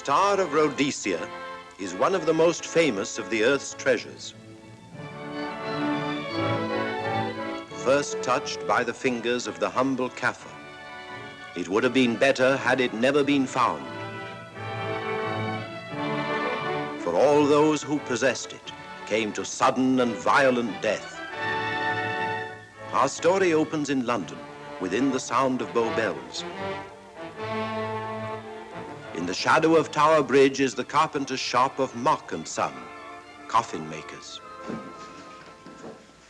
Star of Rhodesia is one of the most famous of the Earth's treasures. First touched by the fingers of the humble Kaffir, it would have been better had it never been found. For all those who possessed it came to sudden and violent death. Our story opens in London, within the sound of Bow Bells. In the shadow of Tower Bridge is the carpenter's shop of Mock and Son, coffin makers.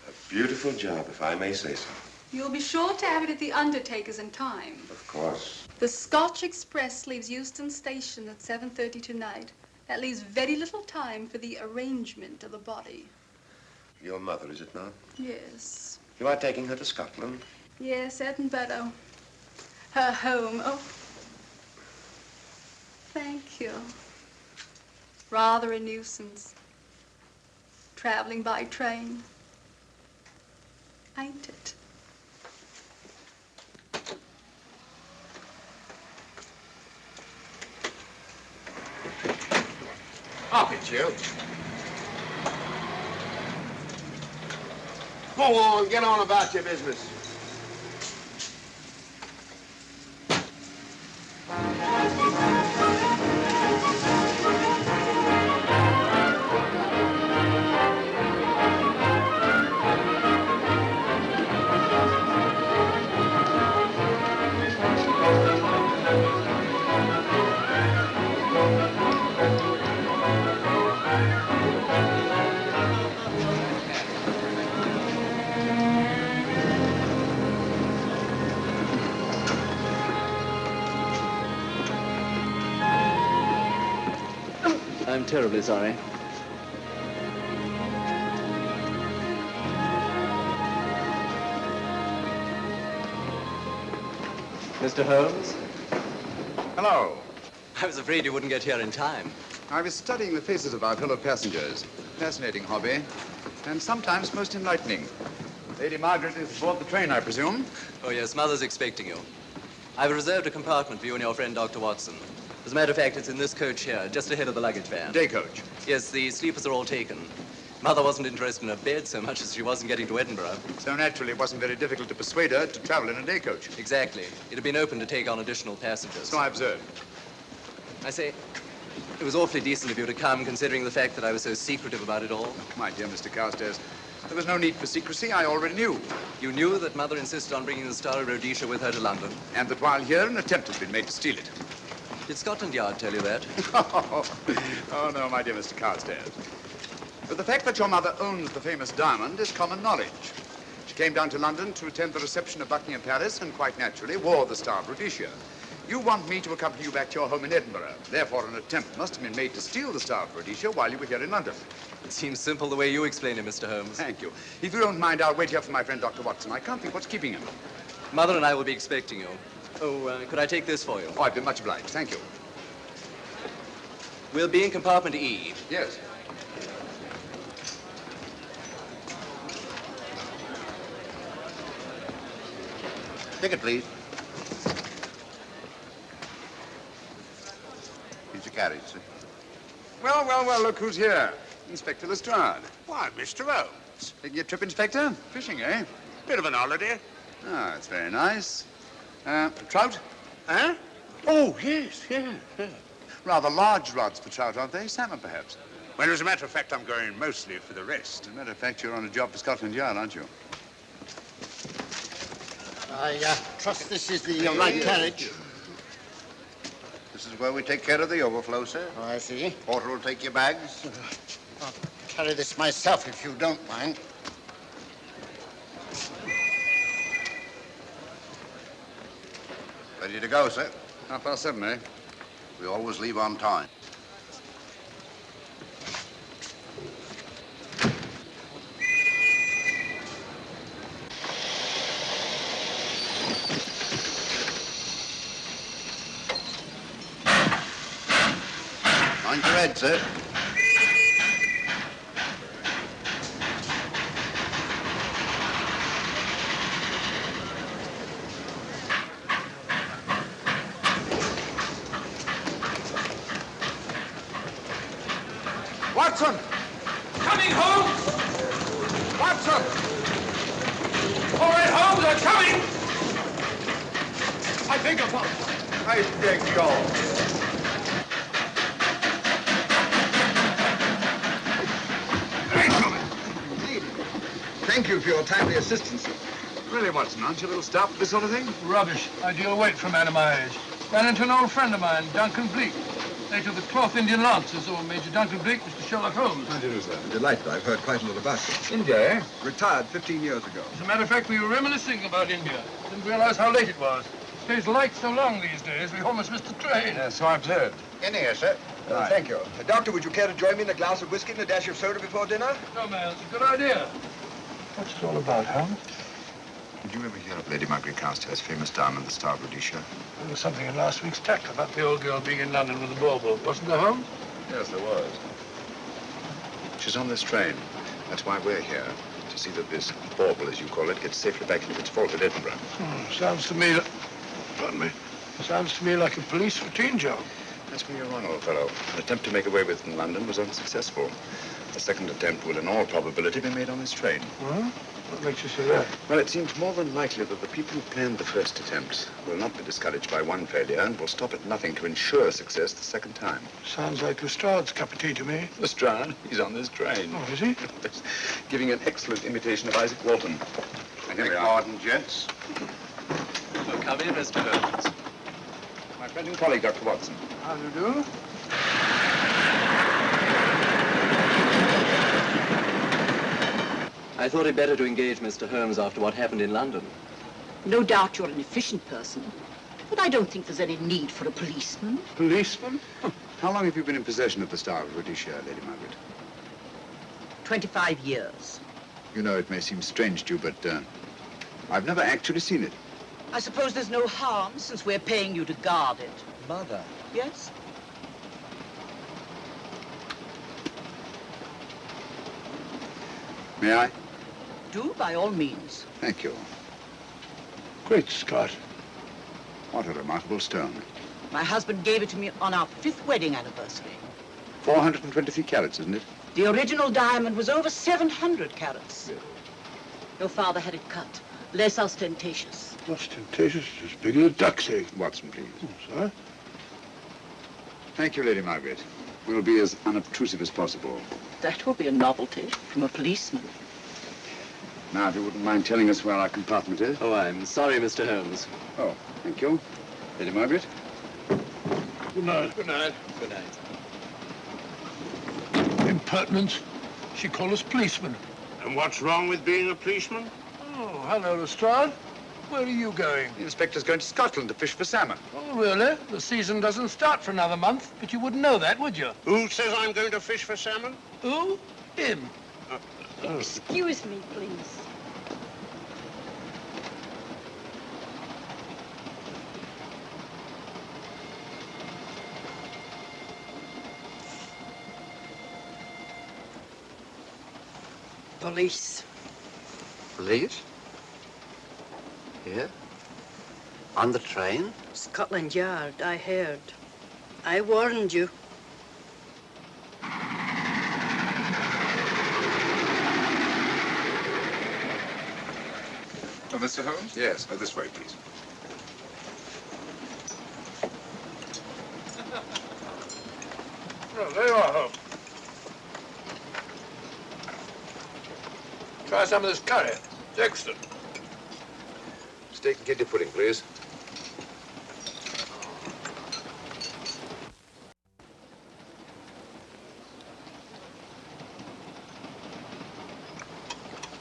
A beautiful job, if I may say so. You'll be sure to have it at the undertaker's in time. Of course. The Scotch Express leaves Euston Station at 7:30 tonight. That leaves very little time for the arrangement of the body. Your mother, is it not? Yes. You are taking her to Scotland? Yes, Edinburgh. Her home. Oh. Thank you. Rather a nuisance. Traveling by train. Ain't it? Up it, you. Go on, get on about your business. I'm terribly sorry. Mr. Holmes? Hello. I was afraid you wouldn't get here in time. I was studying the faces of our fellow passengers. Fascinating hobby, and sometimes most enlightening. Lady Margaret is aboard the train, I presume? Oh, yes, Mother's expecting you. I've reserved a compartment for you and your friend, Dr. Watson. As a matter of fact, it's in this coach here, just ahead of the luggage van. Day coach? Yes, the sleepers are all taken. Mother wasn't interested in a bed so much as she was in getting to Edinburgh. So naturally, it wasn't very difficult to persuade her to travel in a day coach. Exactly. It had been open to take on additional passengers. So I observed. I say, it was awfully decent of you to come, considering the fact that I was so secretive about it all. My dear Mr. Carstairs, there was no need for secrecy. I already knew. You knew that Mother insisted on bringing the Star of Rhodesia with her to London? And that while here, an attempt has been made to steal it. Did Scotland Yard tell you that? Oh, no, my dear Mr. Carstairs. But the fact that your mother owns the famous diamond is common knowledge. She came down to London to attend the reception of Buckingham Palace and quite naturally wore the Star of Rhodesia. You want me to accompany you back to your home in Edinburgh. Therefore, an attempt must have been made to steal the Star of Rhodesia while you were here in London. It seems simple the way you explain it, Mr. Holmes. Thank you. If you don't mind, I'll wait here for my friend, Dr. Watson. I can't think what's keeping him. Mother and I will be expecting you. Oh, could I take this for you? Oh, I'd be much obliged. Thank you. We'll be in compartment E. Yes. Ticket, please. Here's your carriage, sir. Well, well, well, look who's here. Inspector Lestrade. Why, Mr. Holmes. Taking a trip, Inspector? Fishing, eh? Bit of an holiday. Ah, that's very nice. Trout? Huh? Oh, yes, yeah. Rather large rods for trout, aren't they? Salmon, perhaps? Well, as a matter of fact, I'm going mostly for the rest. As a matter of fact, you're on a job for Scotland Yard, aren't you? I trust this is the right carriage. This is where we take care of the overflow, sir. Oh, I see. Porter will take your bags. I'll carry this myself if you don't mind. Ready to go, sir. 7:30, eh? We always leave on time. Mind your head, sir. Watson! Coming, Holmes! Watson! All right, Holmes, I'm coming! I beg your pardon. I beg your... Indeed. Thank you for your timely assistance. Really, Watson, aren't you a little stout for this sort of thing? Rubbish. Ideal weight for a man of my age. Ran into an old friend of mine, Duncan Bleak. Late of the Cloth Indian Lancers, or Major Duncan Bleak, Mr. Sherlock Holmes. How do you do, sir? Delighted. I've heard quite a lot about you. India, eh? Retired 15 years ago. As a matter of fact, we were reminiscing about India. Didn't realize how late it was. Stays light so long these days, we almost missed the train. Yeah, so I've heard. In here, sir. Right. Thank you. Doctor, would you care to join me in a glass of whiskey and a dash of soda before dinner? No, man, it's a good idea. What's it all about, Holmes? Did you ever hear of Lady Margaret Carstairs' famous diamond, the Star of Rhodesia? There was something in last week's tackle about the old girl being in London with a bauble, wasn't there, Holmes? Yes, there was. She's on this train. That's why we're here, to see that this bauble, as you call it, gets safely back into its vault at Edinburgh. Sounds to me... Pardon me. Sounds to me like a police routine job. That's where you're wrong, old fellow. An attempt to make away with it in London was unsuccessful. The second attempt will, in all probability, be made on this train. Well, what makes you say that? Well, it seems more than likely that the people who planned the first attempt will not be discouraged by one failure and will stop at nothing to ensure success the second time. Sounds like Lestrade's cup of tea to me. Lestrade, he's on this train. Oh, is he? Giving an excellent imitation of Isaac Walton. And here we are. Pardon, gents. Well, come in, Mr. Holmes. My friend and colleague, Dr. Watson. How do you do? I thought it better to engage Mr. Holmes after what happened in London. No doubt you're an efficient person, but I don't think there's any need for a policeman. Policeman? How long have you been in possession of the Star of Rhodesia, Lady Margaret? 25 years. You know, it may seem strange to you, but I've never actually seen it. I suppose there's no harm since we're paying you to guard it. Mother. Yes? May I? Do, by all means. Thank you. Great Scott. What a remarkable stone. My husband gave it to me on our 5th wedding anniversary. 423 carats, isn't it? The original diamond was over 700 carats. Yes. Your father had it cut, less ostentatious. Ostentatious, as big as a duck's egg. Watson, please. Oh, sir? Thank you, Lady Margaret. We'll be as unobtrusive as possible. That will be a novelty from a policeman. Now, if you wouldn't mind telling us where our compartment is. Oh, I'm sorry, Mr. Holmes. Oh, thank you. Lady Margaret? Good night. Good night. Good night. Impertinence. She called us policemen. And what's wrong with being a policeman? Oh, hello, Lestrade. Where are you going? The inspector's going to Scotland to fish for salmon. Oh, really? The season doesn't start for another month, but you wouldn't know that, would you? Who says I'm going to fish for salmon? Who? Him. Excuse me, please. Police. Police? Here? On the train? Scotland Yard, I heard. I warned you. Oh, Mr. Holmes? Yes. This way, please. Oh, there you are, Holmes. Try some of this curry. It's excellent. Steak and kidney pudding, please.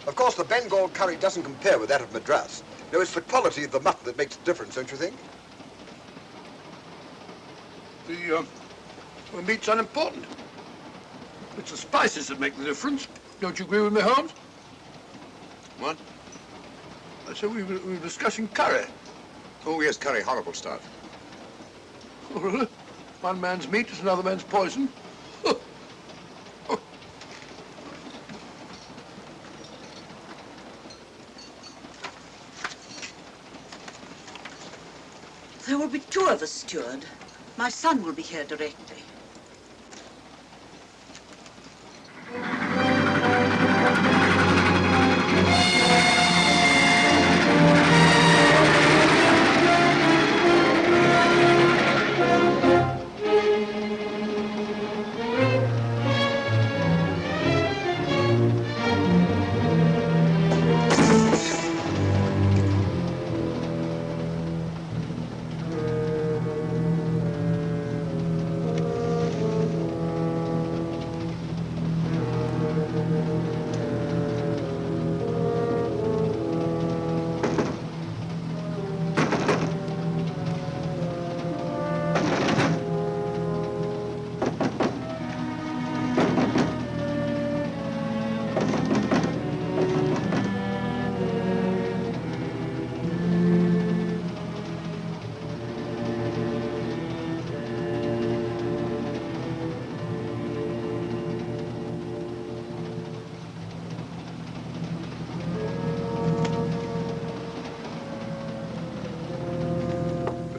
Of course, the Bengal curry doesn't compare with that of Madras. No, it's the quality of the mutton that makes the difference, don't you think? The meat's unimportant. It's the spices that make the difference. Don't you agree with me, Holmes? What? I said we were discussing curry. Oh, yes, curry. Horrible stuff. Oh, really? One man's meat is another man's poison. There will be 2 of us, steward. My son will be here directly.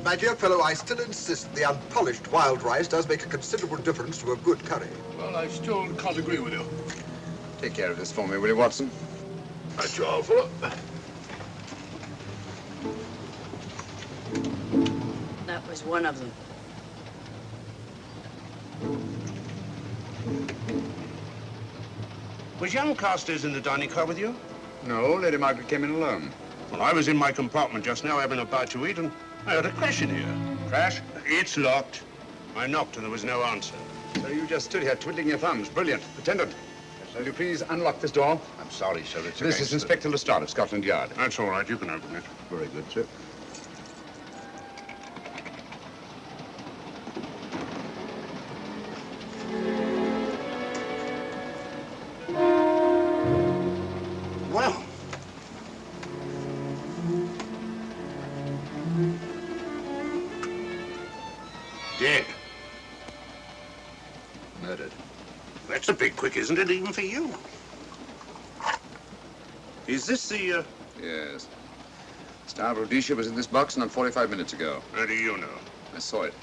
my dear fellow, I still insist the unpolished wild rice does make a considerable difference to a good curry. Well, I still can't agree with you. Take care of this for me, will you, Watson? At your offer. That was one of them. Was young Carstairs in the dining car with you? No, Lady Margaret came in alone. Well, I was in my compartment just now having a bite to eat, and I heard a crash in here. Crash? It's locked. I knocked and there was no answer. So you just stood here twiddling your thumbs. Brilliant. Attendant, will you please unlock this door? I'm sorry, sir. It's This is Inspector Lestrade of Scotland Yard. That's all right. You can open it. Very good, sir. Well, Dead. Murdered. That's a bit quick, isn't it, even for you? Is this the, Yes. Star of Rhodesia was in this box not 45 minutes ago. How do you know? I saw it.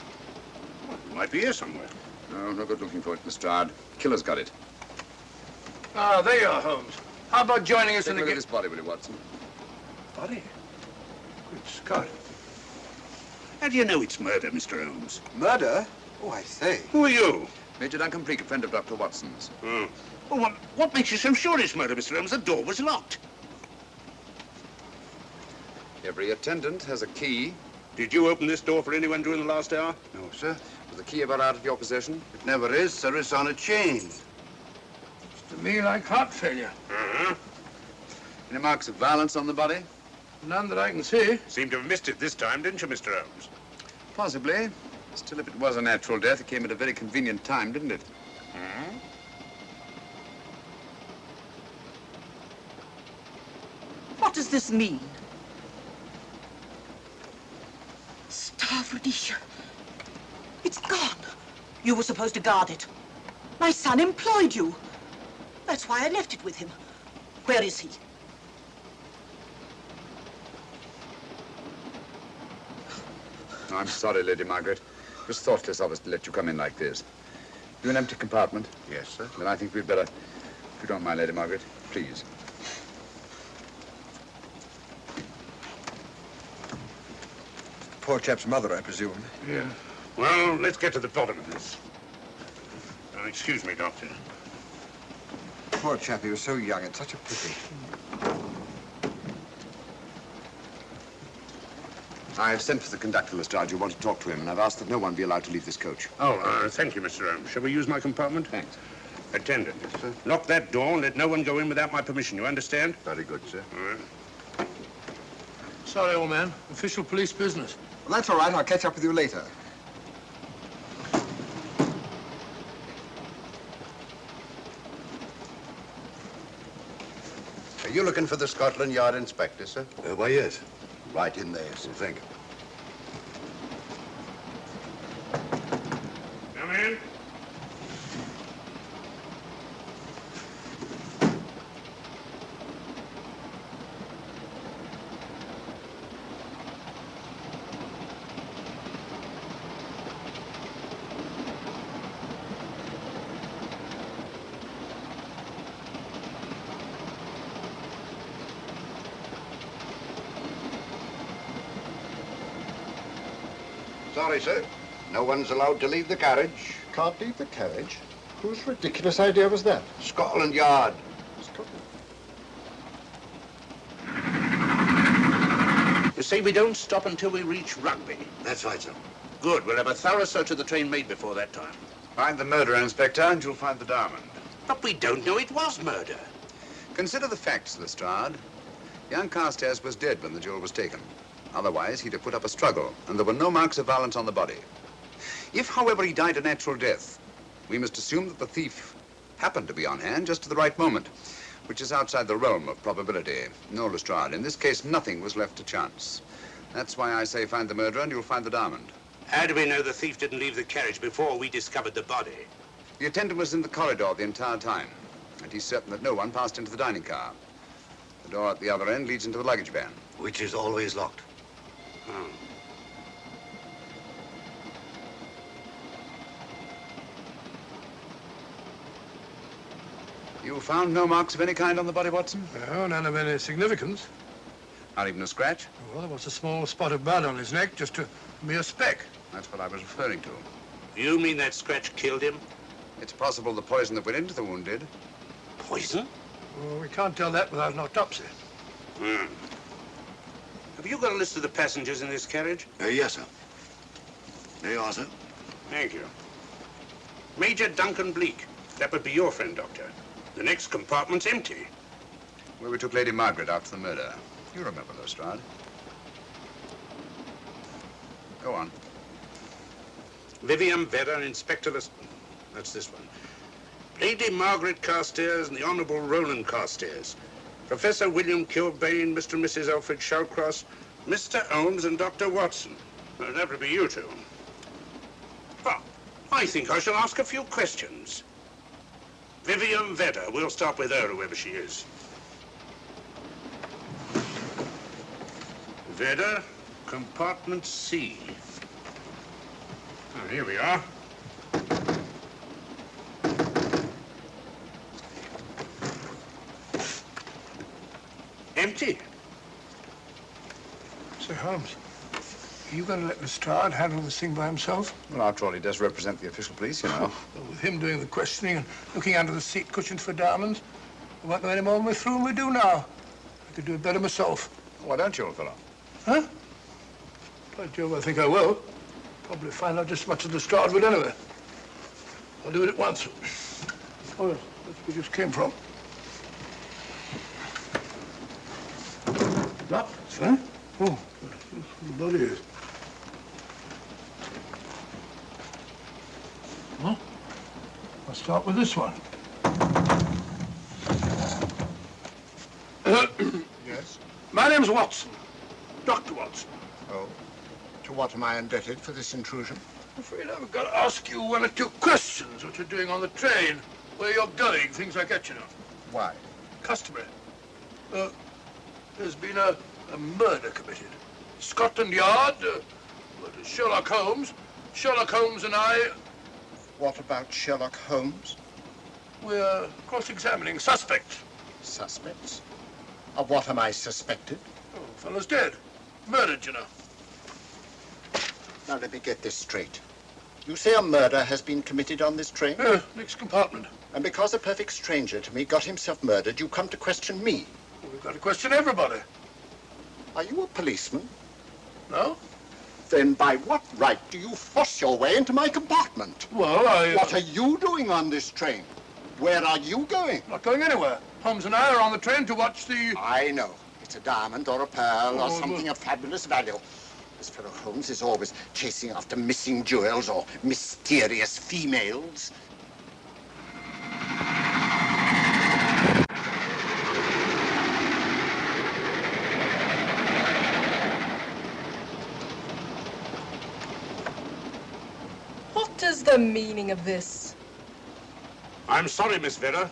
Well, it might be here somewhere. No good looking for it, Lestrade. Killer's got it. Ah, there you are, Holmes. How about joining us Take in a the look at this body, will you, Watson? Body? Good Scott. How do you know it's murder, Mr. Holmes? murder? Oh, I say. Who are you? Major Duncan Bleak, a friend of Dr. Watson's. Oh. Well, what makes you so sure it's murder, Mr. Holmes? The door was locked. Every attendant has a key. Did you open this door for anyone during the last hour? No, sir. Was the key ever out of your possession? It never is, sir. It's on a chain. To me, like heart failure. Uh-huh. Any marks of violence on the body? None that I can see. Seemed to have missed it this time, didn't you, Mr. Holmes? Possibly. Still, if it was a natural death, it came at a very convenient time, didn't it? Hmm? What does this mean? Star of Rhodesia. It's gone. You were supposed to guard it. My son employed you. That's why I left it with him. Where is he? I'm sorry, Lady Margaret. It was thoughtless of us to let you come in like this. You an empty compartment? Yes, sir. Then I think we'd better, if you don't mind, Lady Margaret, please. Poor chap's mother, I presume. Yeah. Well, let's get to the bottom of this. Excuse me, Doctor. Poor chap, he was so young. It's such a pity. I've sent for the conductor, Lestrade. You want to talk to him, and I've asked that no one be allowed to leave this coach. Oh, thank you, Mr. Holmes. Shall we use my compartment? Thanks. Attendant, sir. Lock that door and let no one go in without my permission. You understand? Very good, sir. All right. Sorry, old man. Official police business. Well, that's all right. I'll catch up with you later. Are you looking for the Scotland Yard inspector, sir? Why, yes. Right in there, sir. Thank you. Come in. Sorry, sir. No one's allowed to leave the carriage. Can't leave the carriage? Whose ridiculous idea was that? Scotland Yard. You see, we don't stop until we reach Rugby. That's right, sir. Good. We'll have a thorough search of the train made before that time. Find the murderer, Inspector, and you'll find the diamond. But we don't know it was murder. Consider the facts, Lestrade. Young Carstairs was dead when the jewel was taken. Otherwise, he'd have put up a struggle, and there were no marks of violence on the body. If, however, he died a natural death, we must assume that the thief happened to be on hand just at the right moment, which is outside the realm of probability. No, Lestrade, in this case, nothing was left to chance. That's why I say find the murderer and you'll find the diamond. How do we know the thief didn't leave the carriage before we discovered the body? The attendant was in the corridor the entire time, and he's certain that no one passed into the dining car. The door at the other end leads into the luggage van. Which is always locked. Oh. You found no marks of any kind on the body, Watson? No, none of any significance. Not even a scratch? Well, there was a small spot of blood on his neck, just a mere speck. That's what I was referring to. You mean that scratch killed him? It's possible the poison that went into the wound did. Poison? Well, we can't tell that without an autopsy. Hmm. Have you got a list of the passengers in this carriage? Yes, sir. There you are, sir. Thank you. Major Duncan Bleak. That would be your friend, Doctor. The next compartment's empty. Where we took Lady Margaret after the murder. You remember, Lestrade. Go on. Vivian Vedder, Inspector That's this one. Lady Margaret Carstairs and the Honourable Roland Carstairs. Professor William Kilbane, Mr. and Mrs. Alfred Shawcross, Mr. Holmes and Dr. Watson. Well, that would be you two. Well, I think I shall ask a few questions. Vivian Vedder, we'll start with her, whoever she is. Vedder, compartment C. Oh, here we are. Empty. Say, Holmes, are you going to let Lestrade handle this thing by himself? Well, after all, he does represent the official police, you know. Well, with him doing the questioning and looking under the seat cushions for diamonds, we won't know any more when we're through than we do now. I could do it better myself. Why don't you, old fellow? Huh? By Jove, I think I will. Probably find out just as much as Lestrade would anyway. I'll do it at once. Oh, yes, that's where we just came from. That, sir? Oh, what the bloody is. Well, I'll start with this one. Yes? My name's Watson. Dr. Watson. Oh. To what am I indebted for this intrusion? I'm afraid I've got to ask you one or two questions. What you're doing on the train, where you're going, things like that, you know. Why? Customary. There's been a murder committed. Scotland Yard, Sherlock Holmes. Sherlock Holmes and I... What about Sherlock Holmes? We're cross-examining suspects. Suspects? Of what am I suspected? Oh, fellow's dead. Murdered, you know. Now, let me get this straight. You say a murder has been committed on this train? Next compartment. And because a perfect stranger to me got himself murdered, you come to question me? Well, we've got to question everybody. Are you a policeman? No? Then by what right do you force your way into my compartment? Well, What are you doing on this train? Where are you going? Not going anywhere. Holmes and I are on the train to watch the... I know. It's a diamond or a pearl or something of fabulous value. This fellow Holmes is always chasing after missing jewels or mysterious females. What is the meaning of this? I'm sorry, Miss Vedder,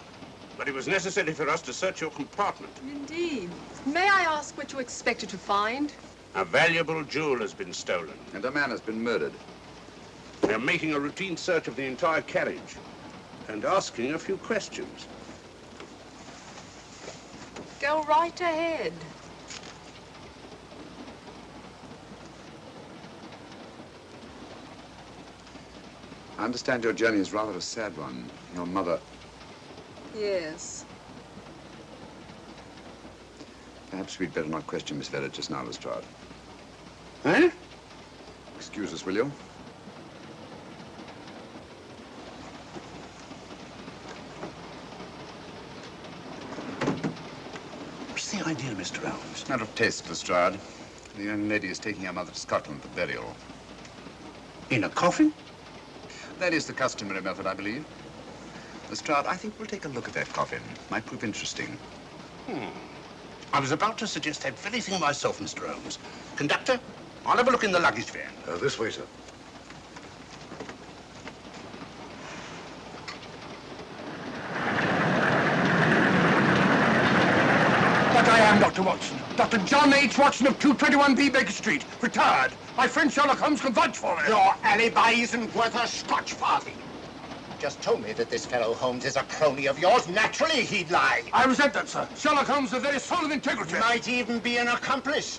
but it was necessary for us to search your compartment. Indeed. May I ask what you expected to find? A valuable jewel has been stolen. And a man has been murdered. We're making a routine search of the entire carriage and asking a few questions. Go right ahead. I understand your journey is rather a sad one. Your mother... Yes. Perhaps we'd better not question Miss Vedder just now, Lestrade. Eh? Excuse us, will you? What's the idea, Mr. Holmes? Out of taste, Lestrade. The young lady is taking her mother to Scotland for burial. In a coffin? That is the customary method, I believe. Lestrade, I think we'll take a look at that coffin. Might prove interesting. I was about to suggest that very thing myself, Mr. Holmes. Conductor, I'll have a look in the luggage van. This way, sir. But I am Dr. Watson. Dr. John H. Watson of 221B Baker Street, retired. My friend Sherlock Holmes can vouch for me. Your alibi isn't worth a Scotch farthing. just told me that this fellow Holmes is a crony of yours. Naturally, he'd lie. I resent that, sir. Sherlock Holmes is the very soul of integrity. Might even be an accomplice.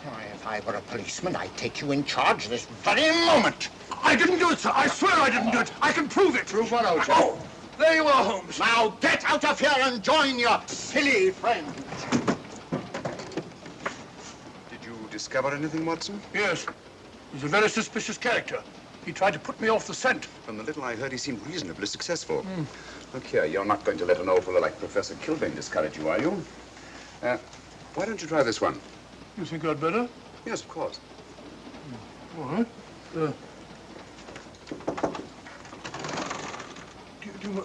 Why, if I were a policeman, I'd take you in charge this very moment. I didn't do it, sir. I swear I didn't do it. I can prove it. Prove what, Old Oh, there you are, Holmes. Now get out of here and join your silly friends. Did you discover anything, Watson? Yes. He's a very suspicious character. He tried to put me off the scent. From the little I heard, he seemed reasonably successful. Look here, you're not going to let an old fellow like Professor Kilbane discourage you, are you? Why don't you try this one? You think I'd better? Yes, of course. All right. Do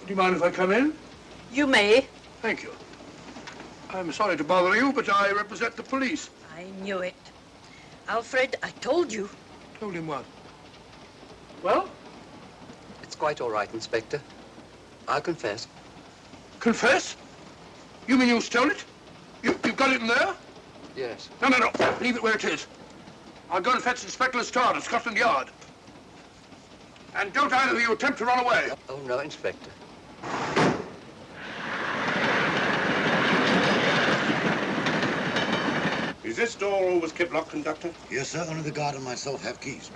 you mind if I come in? You may. Thank you. I'm sorry to bother you, but I represent the police. I knew it. Alfred, I told you. Told him what? Well? It's quite all right, Inspector. I'll confess. Confess? You mean you stole it? You've got it in there? Yes. No. Leave it where it is. I'll go and fetch Inspector Lestrade at Scotland Yard. And don't either of you attempt to run away. Oh, no, Inspector. Is this door always kept locked, Conductor? Yes, sir. Only the guard and myself have keys.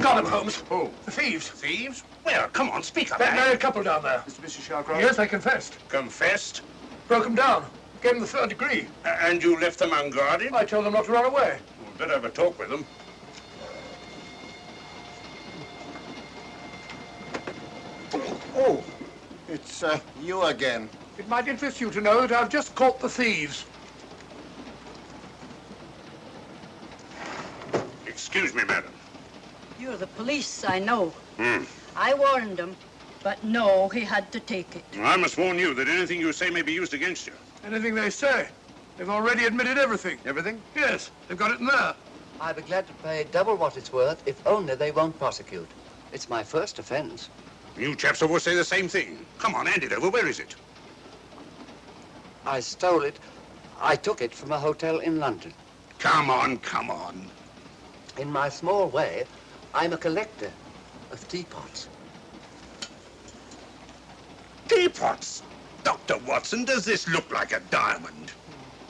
Got him, Holmes. Who? The thieves. Thieves? Where? Come on, speak up. That married couple down there. Mr. Sherlock? Yes, they confessed. Confessed? Broke them down. Gave them the third degree. And you left them unguarded? I told them not to run away. We'd better have a talk with them. Oh, it's you again. It might interest you to know that I've just caught the thieves. Excuse me, madam. You're the police, I know. I warned him, but no, he had to take it. I must warn you that anything you say may be used against you. Anything they say. They've already admitted everything. Everything? Yes, they've got it in there. I'd be glad to pay double what it's worth if only they won't prosecute. It's my first offense. You chaps always say the same thing. Come on, hand it over. Where is it? I stole it. I took it from a hotel in London. Come on. In my small way, I'm a collector of teapots. Teapots? Dr. Watson, does this look like a diamond?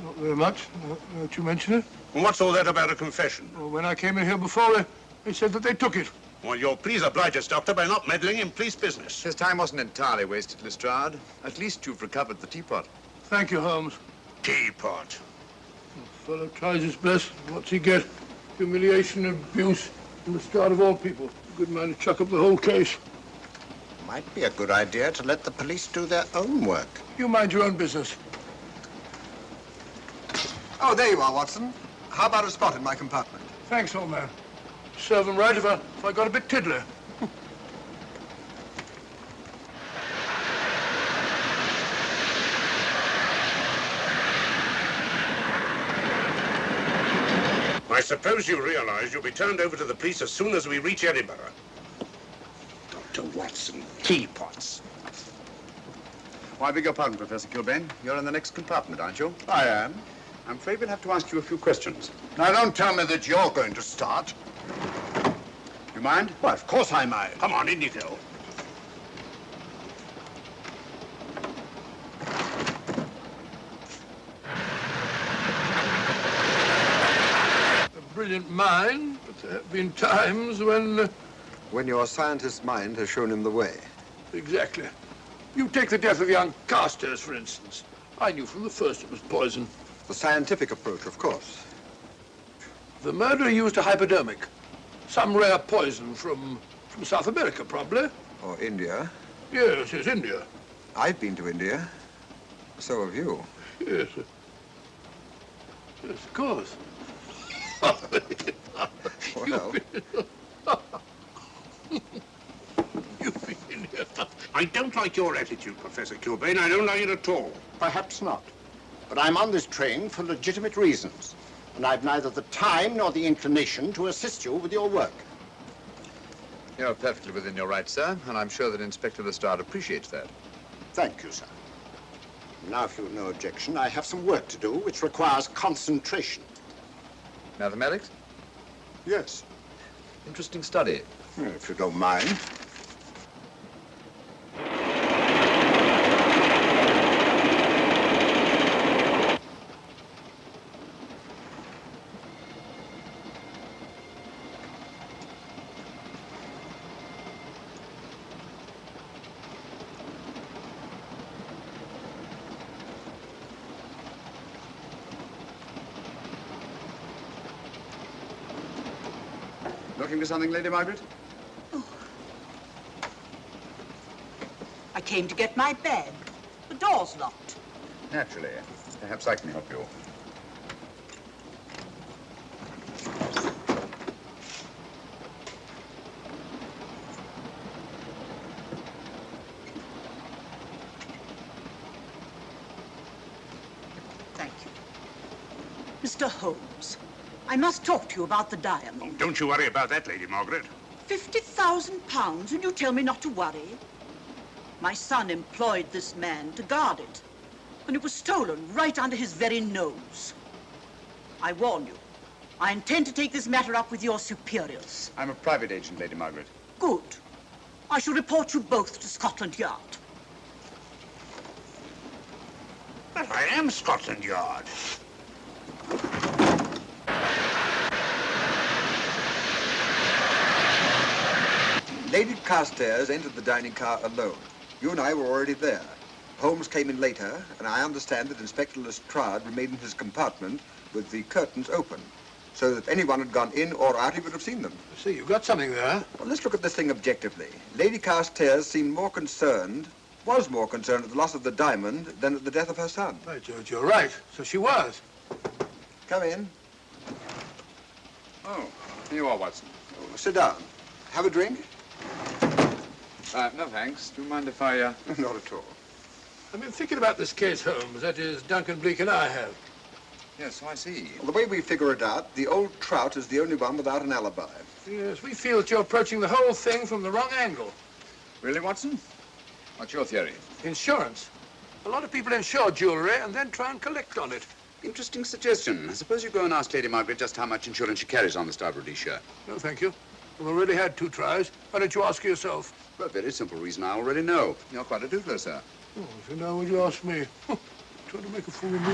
Not very much, now that you mention it. And what's all that about a confession? Well, when I came in here before, they said that they took it. Well, you'll please oblige us, Doctor, by not meddling in police business. His time wasn't entirely wasted, Lestrade. At least you've recovered the teapot. Thank you, Holmes. Teapot. The fellow tries his best. What's he get? Humiliation and abuse from the start of all people. A good man to chuck up the whole case. Might be a good idea to let the police do their own work. You mind your own business. Oh, there you are, Watson. How about a spot in my compartment? Thanks, old man. Serve him right if I got a bit tiddler. I suppose you realize you'll be turned over to the police as soon as we reach Edinburgh. Dr. Watson, teapots. Oh, I beg your pardon, Professor Kilbane. You're in the next compartment, aren't you? I am. I'm afraid we'll have to ask you a few questions. Now, don't tell me that you're going to start. You mind? Well, of course I mind. Come on, in you go. A brilliant mind, but there have been times when... When your scientist's mind has shown him the way. Exactly. You take the death of young Carstairs, for instance. I knew from the first it was poison. The scientific approach, of course. The murderer used a hypodermic. Some rare poison from South America, probably. Or India. Yes, India. I've been to India. So have you. Yes. Yes, of course. Well, You've been in here. I don't like your attitude, Professor Kilbane. I don't like it at all. Perhaps not. But I'm on this train for legitimate reasons. And I've neither the time nor the inclination to assist you with your work. You're perfectly within your rights, sir, and I'm sure that Inspector Lestrade appreciates that. Thank you, sir. Now, if you've no objection, I have some work to do which requires concentration. Mathematics? Yes. Interesting study. If you don't mind. Looking for something, Lady Margaret? I came to get my bag. The door's locked. Naturally. Perhaps I can help you. Thank you. Mr. Holmes, I must talk to you about the diamond. Oh, don't you worry about that, Lady Margaret. £50,000, and you tell me not to worry? My son employed this man to guard it, and it was stolen right under his very nose. I warn you, I intend to take this matter up with your superiors. I'm a private agent, Lady Margaret. Good. I shall report you both to Scotland Yard. But I am Scotland Yard. Lady Carstairs entered the dining car alone. You and I were already there. Holmes came in later, and I understand that Inspector Lestrade remained in his compartment with the curtains open, so that if anyone had gone in or out, he would have seen them. See, you've got something there. Well, let's look at this thing objectively. Lady Carstairs seemed more concerned, was more concerned at the loss of the diamond than at the death of her son. Right, George, you're right. So she was. Come in. Oh, here you are, Watson. Oh, sit down. Have a drink? No, thanks. Do you mind if I, Not at all. I've been thinking about this case, Holmes. That is, Duncan Bleak and I have. Yes, so I see. Well, the way we figure it out, the old trout is the only one without an alibi. Yes, we feel that you're approaching the whole thing from the wrong angle. Really, Watson? What's your theory? Insurance. A lot of people insure jewelry and then try and collect on it. Interesting suggestion. I suppose you go and ask Lady Margaret just how much insurance she carries on the Star of Rhodesia. No, thank you. We've already had 2 tries. Why don't you ask her yourself? For a very simple reason I already know. You're quite a doodler, sir. Oh, so now would you ask me? Trying to make a fool of me.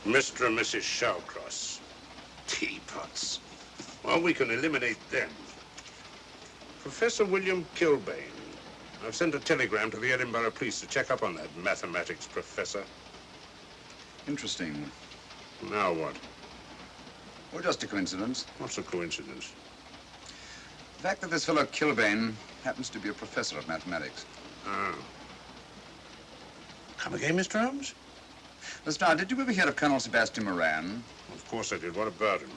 Mr. and Mrs. Shallcross. Teapots. Well, we can eliminate them. Professor William Kilbane. I've sent a telegram to the Edinburgh police to check up on that mathematics professor. Interesting. Now what? Well, just a coincidence. What's a coincidence? The fact that this fellow Kilbane happens to be a professor of mathematics. Oh. Come again, Mr. Holmes? Lestrade, did you ever hear of Colonel Sebastian Moran? Of course I did. What about him?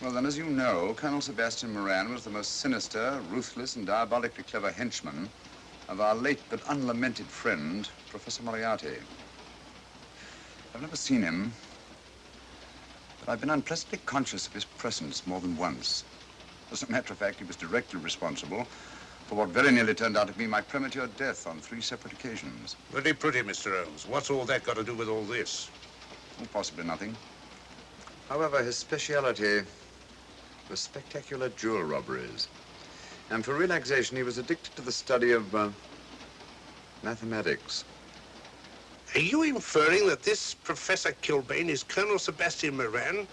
Well, then, as you know, Colonel Sebastian Moran was the most sinister, ruthless, and diabolically clever henchman of our late but unlamented friend, Professor Moriarty. I've never seen him, but I've been unpleasantly conscious of his presence more than once. As a matter of fact, he was directly responsible for what very nearly turned out to be my premature death on 3 separate occasions. Very pretty, Mr. Holmes. What's all that got to do with all this? Oh, possibly nothing. However, his speciality was spectacular jewel robberies. And for relaxation, he was addicted to the study of mathematics. Are you inferring that this Professor Kilbane is Colonel Sebastian Moran?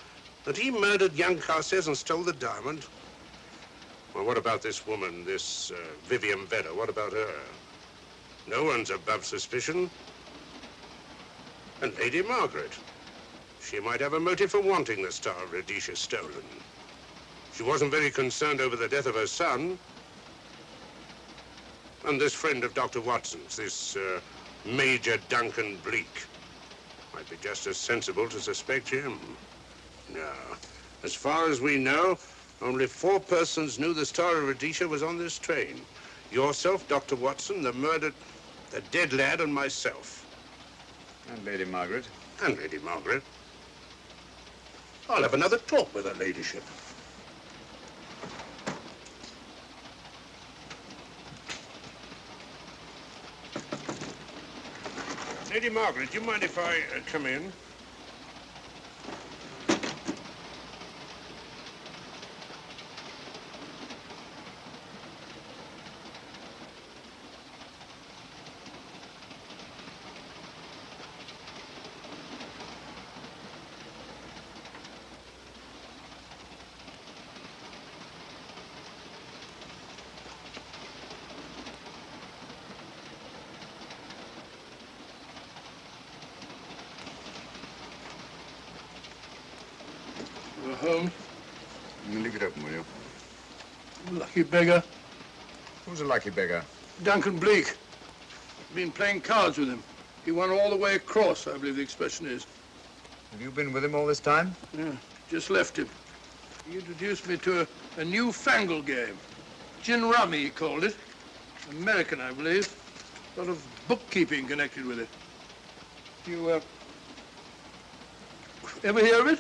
That he murdered young Carstairs and stole the diamond? Well, what about this woman, this Vivian Vedder? What about her? No one's above suspicion. And Lady Margaret. She might have a motive for wanting the Star of Rhodesia stolen. She wasn't very concerned over the death of her son. And this friend of Dr. Watson's, this Major Duncan Bleak, might be just as sensible to suspect him. No. As far as we know, only 4 persons knew the Star of Rhodesia was on this train. Yourself, Dr. Watson, the murdered, the dead lad, and myself. And Lady Margaret. And Lady Margaret. I'll have another talk with her ladyship. Lady Margaret, do you mind if I come in? Holmes. Leave it open, will you? Lucky beggar. Who's a lucky beggar? Duncan Bleak. Been playing cards with him. He won all the way across, I believe the expression is. Have you been with him all this time? Yeah, just left him. He introduced me to a newfangled game. Gin rummy, he called it. American, I believe. A lot of bookkeeping connected with it. You, ever hear of it?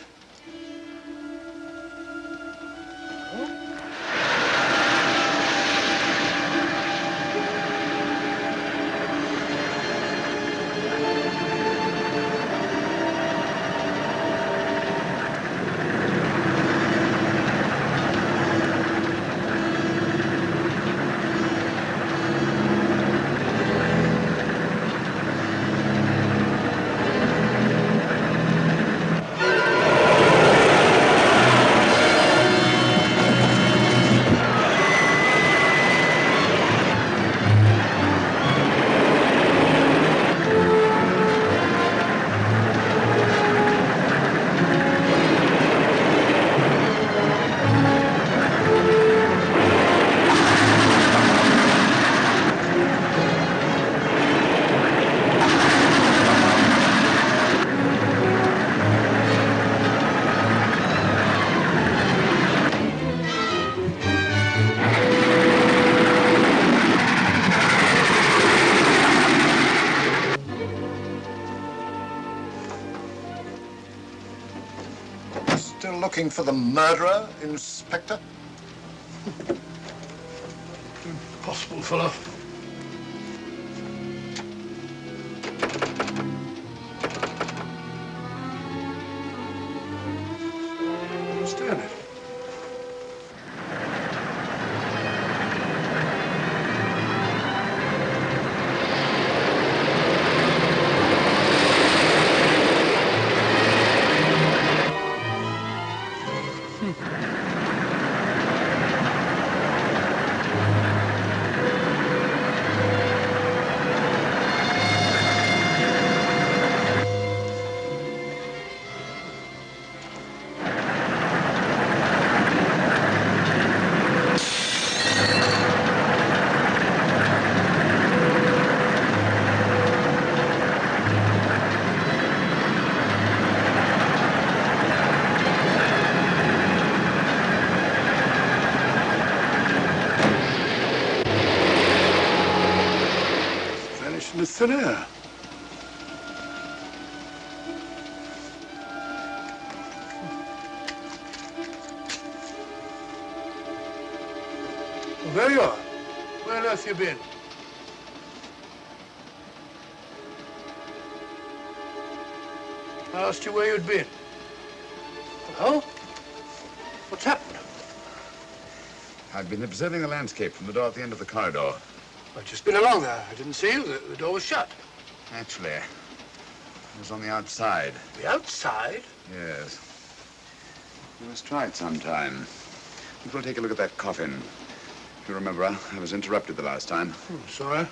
Still looking for the murderer, Inspector? Impossible, fellow. Understand it. Vanished into thin air. Well, there you are. Where on earth you been? I asked you where you'd been. Well, what's happened? I've been observing the landscape from the door at the end of the corridor. I've just been along there. I didn't see you. The door was shut. Actually, I was on the outside. The outside? Yes. You must try it sometime. We'll take a look at that coffin. If you remember, I was interrupted the last time. Sorry.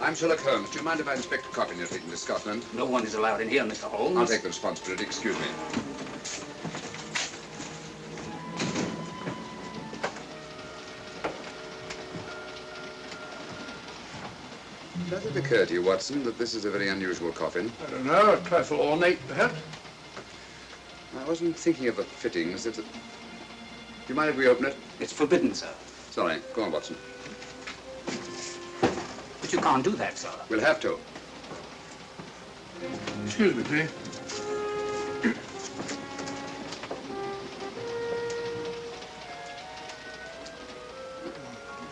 I'm Sherlock Holmes. Do you mind if I inspect a coffin you're taking to Scotland? No one is allowed in here, Mr. Holmes. I'll take the responsibility. Excuse me. Does it occur to you, Watson, that this is a very unusual coffin? I don't know. A trifle ornate, perhaps. I wasn't thinking of the fittings. Do you mind if we open it? It's forbidden, sir. Sorry. Go on, Watson. But you can't do that, sir. We'll have to. Excuse me, please.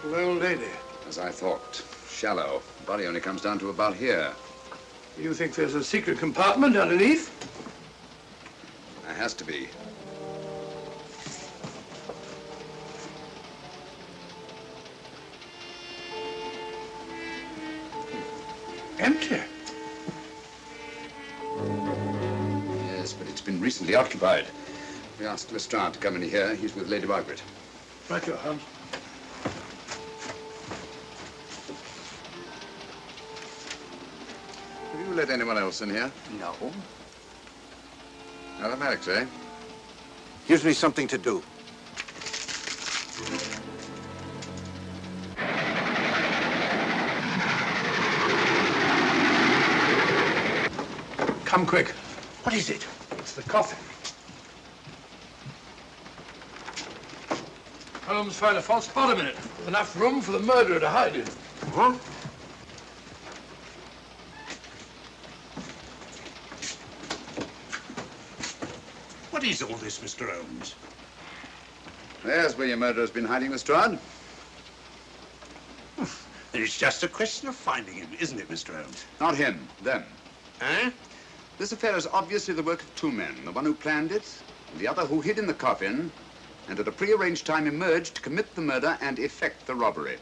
Little old lady. As I thought. Shallow. Body only comes down to about here. You think there's a secret compartment underneath? There has to be. Empty. Yes, but it's been recently occupied. We asked Lestrade to come in here. He's with Lady Margaret. Right, your Holmes. Have you let anyone else in here? No. Automatics, eh? Gives me something to do. Come quick. What is it? It's the coffin. Holmes found a false bottom in it. Enough room for the murderer to hide in. Huh? What is all this, Mr. Holmes? There's where your murderer's been hiding, Lestrade. It's just a question of finding him, isn't it, Mr. Holmes? Not him, them. Eh? This affair is obviously the work of two men, the one who planned it, and the other who hid in the coffin, and at a prearranged time emerged to commit the murder and effect the robbery.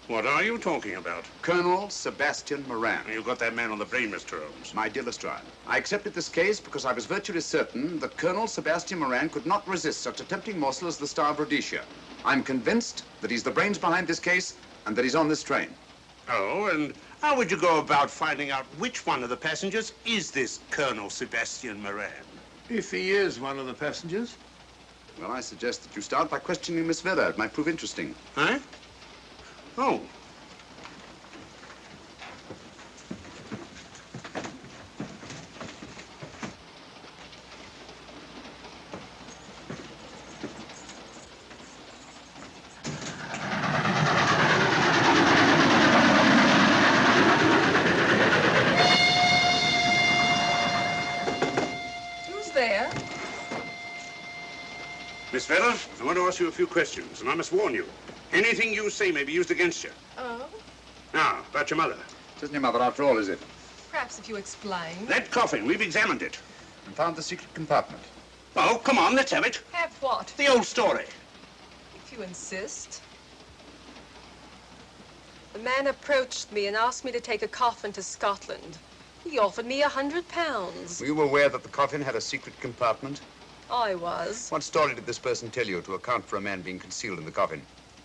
What are you talking about? Colonel Sebastian Moran. You got that man on the brain, Mr. Holmes. My dear Lestrade, I accepted this case because I was virtually certain that Colonel Sebastian Moran could not resist such a tempting morsel as the Star of Rhodesia. I'm convinced that he's the brains behind this case and that he's on this train. Oh, and how would you go about finding out which one of the passengers is this Colonel Sebastian Moran? If he is one of the passengers. Well, I suggest that you start by questioning Miss Vera. It might prove interesting. Huh? Oh. Who's there? Miss Vera, I want to ask you a few questions, and I must warn you. Anything you say may be used against you. Oh? Now, about your mother. It isn't your mother after all, is it? Perhaps if you explain. That coffin, we've examined it. And found the secret compartment. Oh, come on, let's have it. Have what? The old story. If you insist. The man approached me and asked me to take a coffin to Scotland. He offered me £100. Were you aware that the coffin had a secret compartment? I was. What story did this person tell you to account for a man being concealed in the coffin?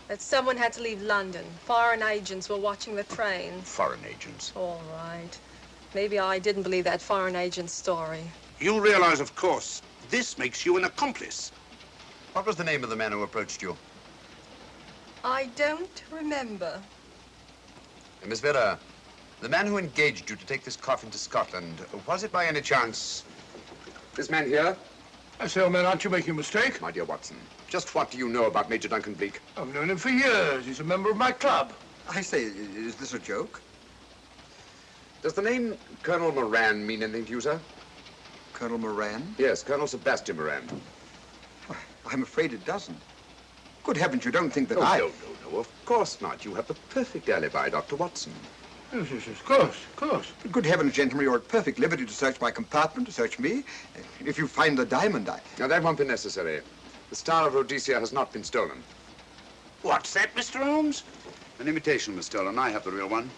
That someone had to leave London. Foreign agents were watching the train. Foreign agents. All right. Maybe I didn't believe that foreign agent story. You realize, of course, this makes you an accomplice. What was the name of the man who approached you? I don't remember. Miss Vera, the man who engaged you to take this coffin to Scotland, was it by any chance this man here? I say, old man, aren't you making a mistake? My dear Watson, just what do you know about Major Duncan Bleak? I've known him for years. He's a member of my club. I say, is this a joke? Does the name Colonel Moran mean anything to you, sir? Colonel Moran? Yes, Colonel Sebastian Moran. Why, I'm afraid it doesn't. Good heavens, you don't think that No, I... of course not. You have the perfect alibi, Dr. Watson. Yes, of course, of course. Good heavens, gentlemen, you're at perfect liberty to search my compartment, to search me. If you find the diamond, Now, that won't be necessary. The Star of Rhodesia has not been stolen. What's that, Mr. Holmes? An imitation was stolen. I have the real one.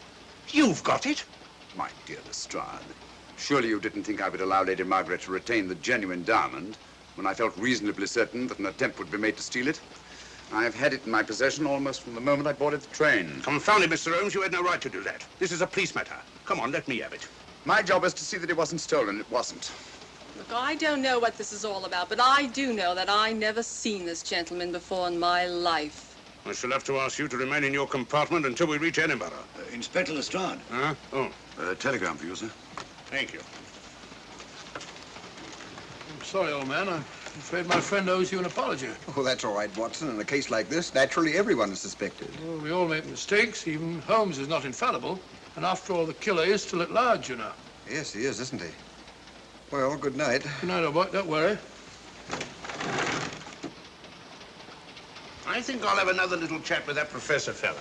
You've got it? My dear Lestrade, surely you didn't think I would allow Lady Margaret to retain the genuine diamond when I felt reasonably certain that an attempt would be made to steal it? I have had it in my possession almost from the moment I boarded the train. Confound it, Mr. Holmes, you had no right to do that. This is a police matter. Come on, let me have it. My job is to see that it wasn't stolen. It wasn't. Look, I don't know what this is all about, but I do know that I never seen this gentleman before in my life. I shall have to ask you to remain in your compartment until we reach Edinburgh. Inspector Lestrade. Huh? Oh, Telegram for you, sir. thank you. I'm sorry, old man. I'm afraid my friend owes you an apology. Oh, that's all right, Watson. In a case like this, naturally everyone is suspected. Well, we all make mistakes. Even Holmes is not infallible. And after all, the killer is still at large, you know. Yes, he is, isn't he? Well, good night. Good night, old boy. Don't worry. I think I'll have another little chat with that professor fellow.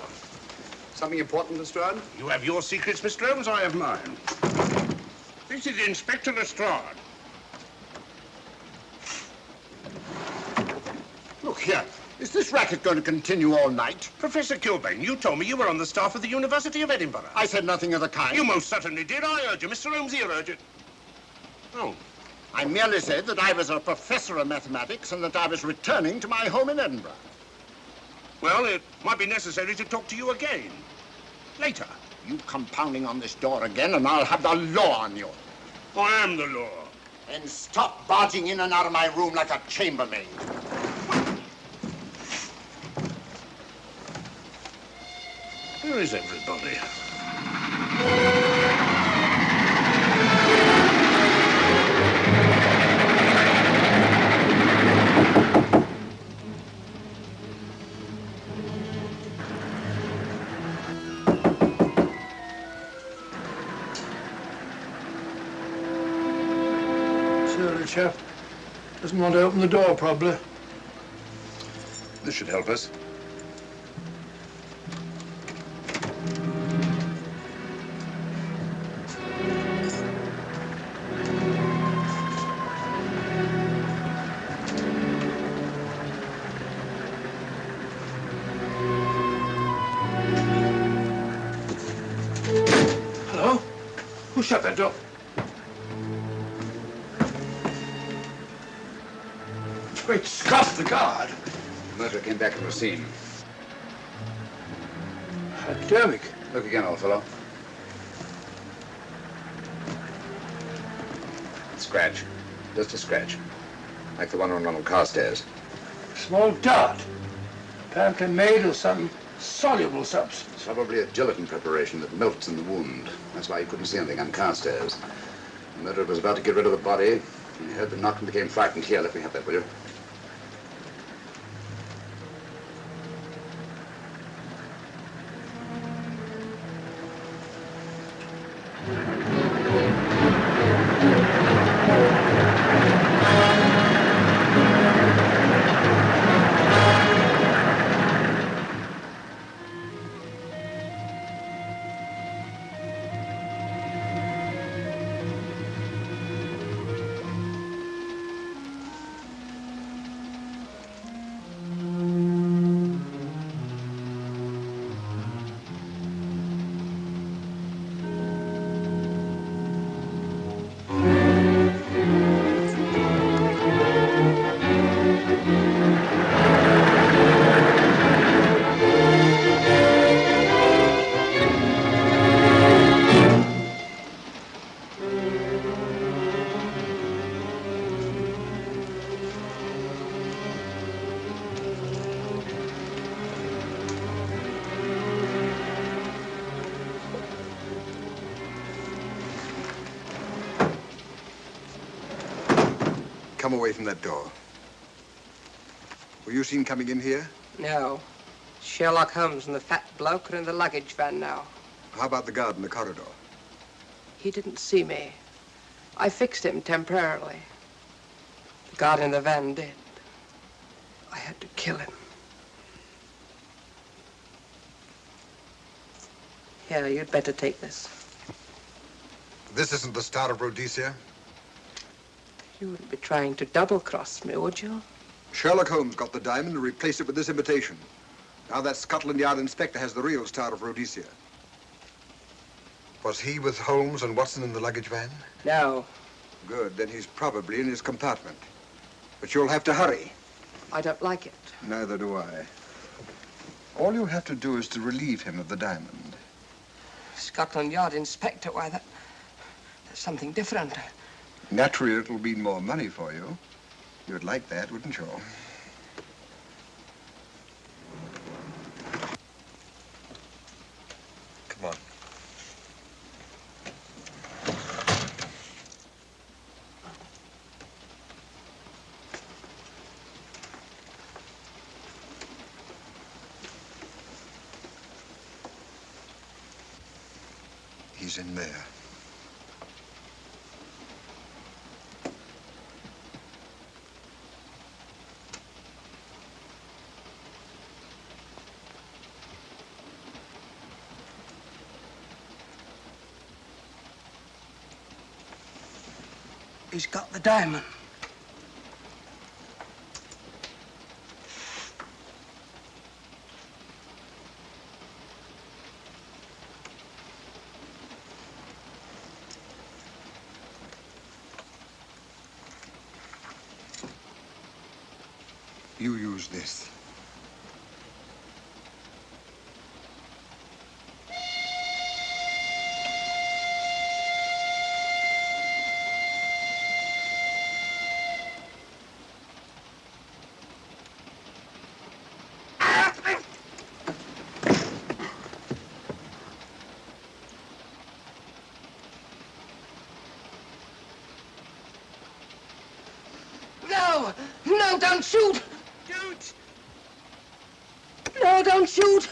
Something important, Lestrade? You have your secrets, Mr. Holmes, I have mine. This is Inspector Lestrade. Look here. Is this racket going to continue all night? Professor Kilbane, you told me you were on the staff of the University of Edinburgh. I said nothing of the kind. You most certainly did. I urge you. Mr. Holmes here urged it. Oh, I merely said that I was a professor of mathematics and that I was returning to my home in Edinburgh. Well, it might be necessary to talk to you again. Later. You come pounding on this door again and I'll have the law on you. I am the law. And stop barging in and out of my room like a chambermaid. Where is everybody? Surly chap. Doesn't want to open the door, probably. This should help us. Hello? Who shut that door? Great Scott, the guard. The murderer came back from the scene. Academic. Look again, old fellow. Scratch. Just a scratch. Like the one on Ronald Carstairs. Small dot. Apparently made of some soluble substance. Probably a gelatin preparation that melts in the wound. That's why you couldn't see anything on Carstairs. The murderer was about to get rid of the body. He heard the knock and became frightened. Here, let me have that, will you? Come away from that door. Were you seen coming in here? No. Sherlock Holmes and the fat bloke are in the luggage van now. How about the guard in the corridor? He didn't see me. I fixed him temporarily. The guard in the van did. I had to kill him. Here, you'd better take this. This isn't the Star of Rhodesia? You wouldn't be trying to double-cross me, would you? Sherlock Holmes got the diamond and replaced it with this imitation. Now that Scotland Yard inspector has the real Star of Rhodesia. Was he with Holmes and Watson in the luggage van? No. Good, then he's probably in his compartment. But you'll have to hurry. I don't like it. Neither do I. All you have to do is to relieve him of the diamond. Scotland Yard inspector, why, that's something different. Naturally, it'll mean more money for you. You'd like that, wouldn't you? Come on. He's in there. He's got the diamond. You use this. No! No, don't shoot! Don't! No, don't shoot!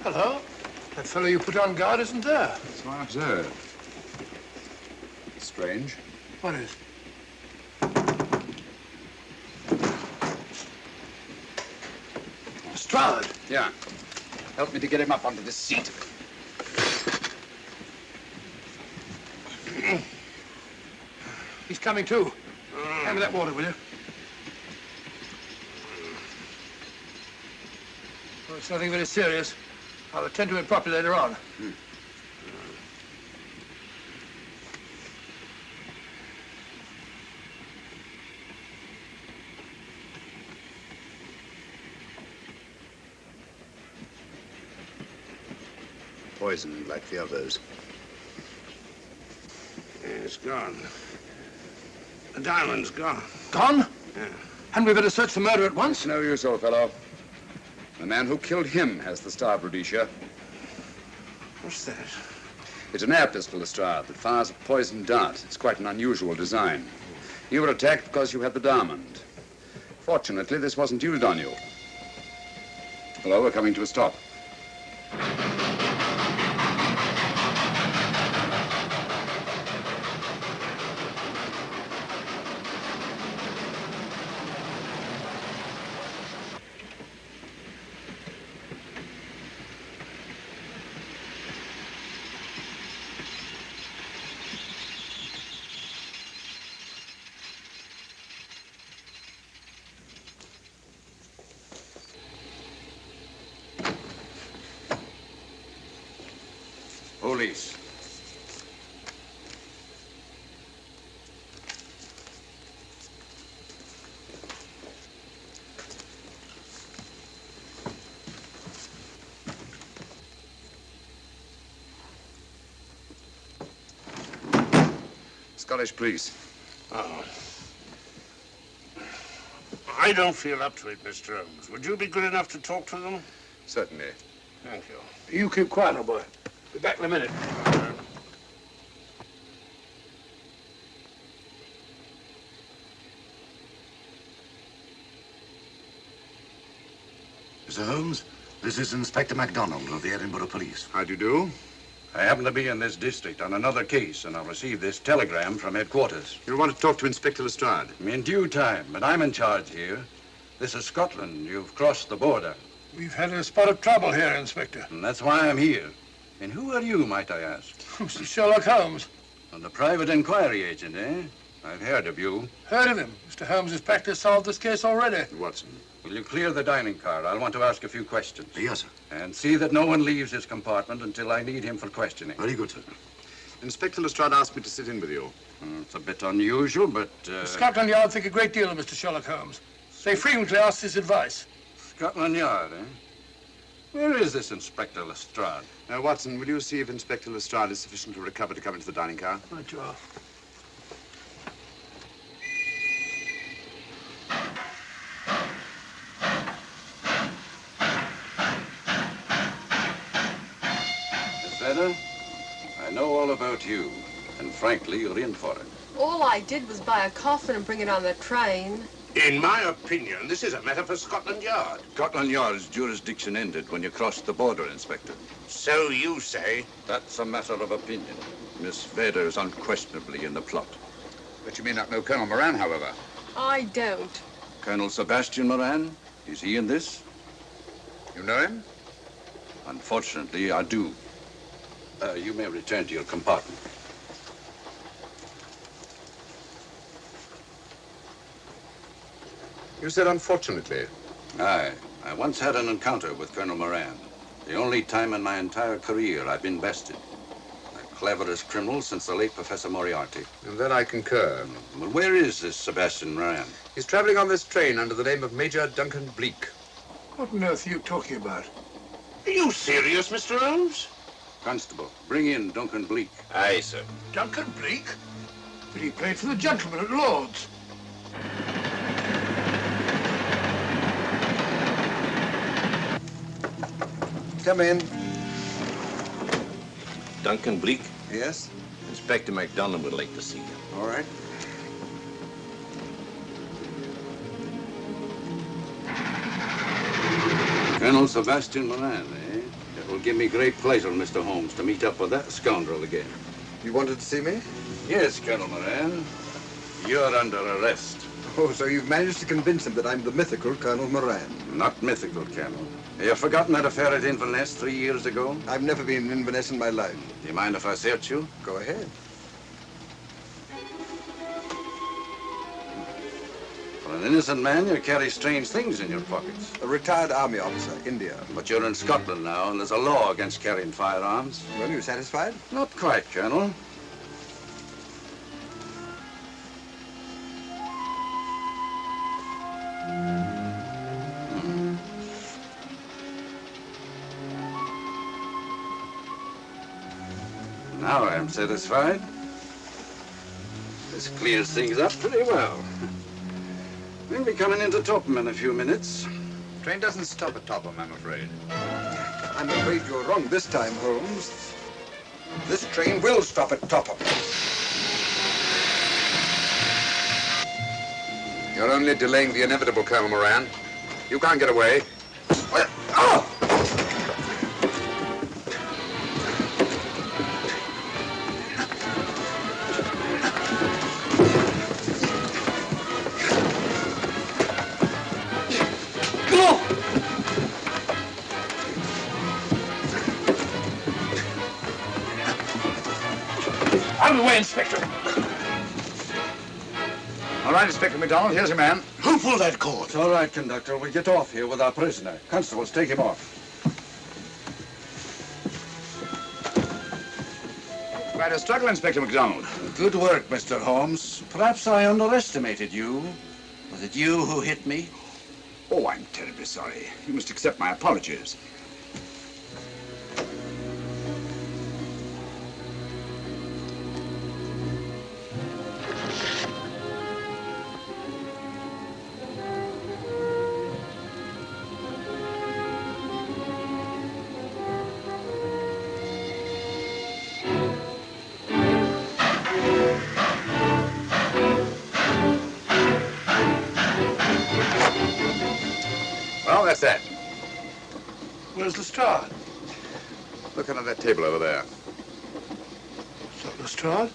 Hello? That fellow you put on guard isn't there. So I observed. Strange. What is? Lestrade! Yeah. Help me to get him up onto this seat. He's coming too. Hand me that water, will you? Well, it's nothing very serious. I'll attend to it properly later on. Poisoned like the others. Yeah, it's gone. The diamond's gone. Gone? Yeah. Hadn't we better search the murder at once? It's no use, old fellow. The man who killed him has the Star of Rhodesia. What's that? It's an air pistol, Lestrade, that fires a poisoned dart. It's quite an unusual design. You were attacked because you had the diamond. Fortunately, this wasn't used on you. Hello, we're coming to a stop. Police. Scottish police. Oh. I don't feel up to it, Mr. Holmes. Would you be good enough to talk to them? Certainly. Thank you. You keep quiet, old boy. Be back in a minute. Mr. Holmes, this is Inspector MacDonald of the Edinburgh Police. How do you do? I happen to be in this district on another case, and I'll receive this telegram from headquarters. You'll want to talk to Inspector Lestrade. In due time, but I'm in charge here. This is Scotland. You've crossed the border. We've had a spot of trouble here, Inspector. And that's why I'm here. And who are you, might I ask? Mr. Sherlock Holmes. And the private inquiry agent, eh? I've heard of you. Heard of him. Mr. Holmes has practically solved this case already. Watson. Will you clear the dining car? I'll want to ask a few questions. Yes, sir. And see that no one leaves his compartment until I need him for questioning. Very good, sir. Inspector Lestrade asked me to sit in with you. It's a bit unusual, but... Scotland Yard think a great deal of Mr. Sherlock Holmes. They frequently ask his advice. Scotland Yard, eh? Where is this Inspector Lestrade? Watson, will you see if Inspector Lestrade is sufficiently recovered to come into the dining car? Right, you are. Miss Vedder, I know all about you, and frankly, you're in for it. All I did was buy a coffin and bring it on the train. In my opinion, this is a matter for Scotland Yard. Scotland Yard's jurisdiction ended when you crossed the border, Inspector. So you say? That's a matter of opinion. Miss Vader is unquestionably in the plot. But you may not know Colonel Moran, however. I don't. Colonel Sebastian Moran, is he in this? You know him? Unfortunately, I do. You may return to your compartment. You said unfortunately. Aye. I once had an encounter with Colonel Moran. The only time in my entire career I've been bested. The cleverest criminal since the late Professor Moriarty. And then I concur. Well, where is this Sebastian Moran? He's traveling on this train under the name of Major Duncan Bleak. What on earth are you talking about? Are you serious, Mr. Holmes? Constable, bring in Duncan Bleak. Aye, sir. Duncan Bleak? But he played for the gentleman at Lord's. Come in. Duncan Bleak? Yes? Inspector MacDonald would like to see you. All right. Colonel Sebastian Moran, eh? It will give me great pleasure, Mr. Holmes, to meet up with that scoundrel again. You wanted to see me? Yes, Colonel Moran. You're under arrest. Oh, so you've managed to convince him that I'm the mythical Colonel Moran. Not mythical, Colonel. Have you forgotten that affair at Inverness 3 years ago? I've never been in Inverness in my life. Do you mind if I search you? Go ahead. For an innocent man, you carry strange things in your pockets. A retired army officer, India. But you're in Scotland now, and there's a law against carrying firearms. Well, you satisfied? Not quite, Colonel. Now I'm satisfied. This clears things up pretty well. We'll be coming into Topham in a few minutes. Train doesn't stop at Topham, I'm afraid. I'm afraid you're wrong this time, Holmes. This train will stop at Topham. You're only delaying the inevitable, Colonel Moran. You can't get away. Out of the way, Inspector. All right, Inspector MacDonald, here's your man. Who pulled that cord? It's all right, conductor. We'll get off here with our prisoner. Constables, take him off. Quite a struggle, Inspector MacDonald. Good work, Mr. Holmes. Perhaps I underestimated you. Was it you who hit me? Oh, I'm terribly sorry. You must accept my apologies. Well, that's that. Where's Lestrade? Look under that table over there. It's not Lestrade.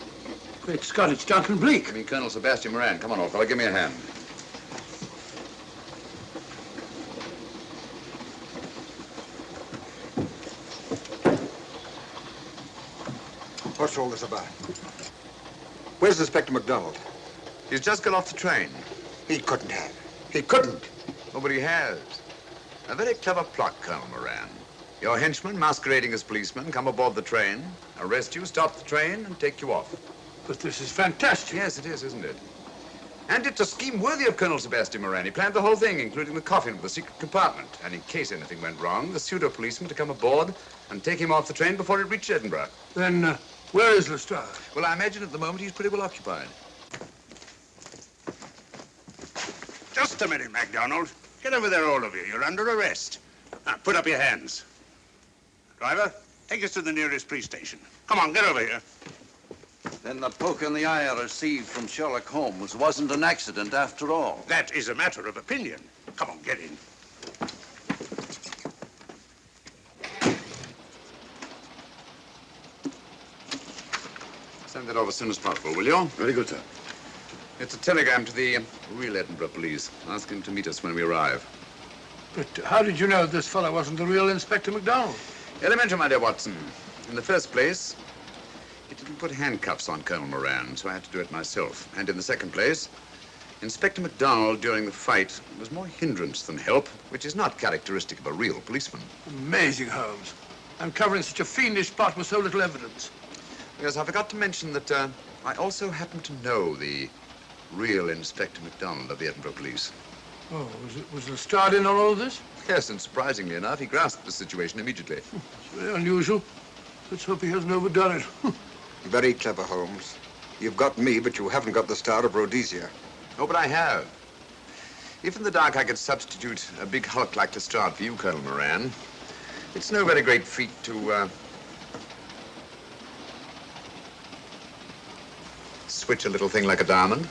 Great Scott, it's Duncan Bleak. I mean, Colonel Sebastian Moran. Come on, old fella, give me a hand. What's all this about? Where's Inspector MacDonald? He's just got off the train. He couldn't have. He couldn't. Nobody has. A very clever plot, Colonel Moran. Your henchmen, masquerading as policemen, come aboard the train, arrest you, stop the train, and take you off. But this is fantastic. Yes, it is, isn't it? And it's a scheme worthy of Colonel Sebastian Moran. He planned the whole thing, including the coffin with the secret compartment. And in case anything went wrong, the pseudo-policeman to come aboard and take him off the train before it reached Edinburgh. Then, where is Lestrade? Well, I imagine at the moment he's pretty well occupied. Just a minute, MacDonald. Get over there, all of you. You're under arrest. Now, put up your hands. Driver, take us to the nearest police station. Come on, get over here. Then the poke in the eye I received from Sherlock Holmes wasn't an accident after all. That is a matter of opinion. Come on, get in. Send that over as soon as possible, will you? Very good, sir. It's a telegram to the real Edinburgh police, asking to meet us when we arrive. But how did you know this fellow wasn't the real Inspector MacDonald? Elementary, my dear Watson. In the first place, he didn't put handcuffs on Colonel Moran, so I had to do it myself. And in the second place, Inspector MacDonald, during the fight, was more hindrance than help, which is not characteristic of a real policeman. Amazing, Holmes. Uncovering such a fiendish plot with so little evidence. Yes, I forgot to mention that I also happen to know the real Inspector MacDonald of the Edinburgh police. Oh, was the Star in on all this? Yes, and surprisingly enough, he grasped the situation immediately. It's very unusual. Let's hope he hasn't overdone it. Very clever, Holmes. You've got me, but you haven't got the Star of Rhodesia. Oh, but I have. If in the dark I could substitute a big hulk like the Star for you, Colonel Moran, it's no very great feat to switch a little thing like a diamond.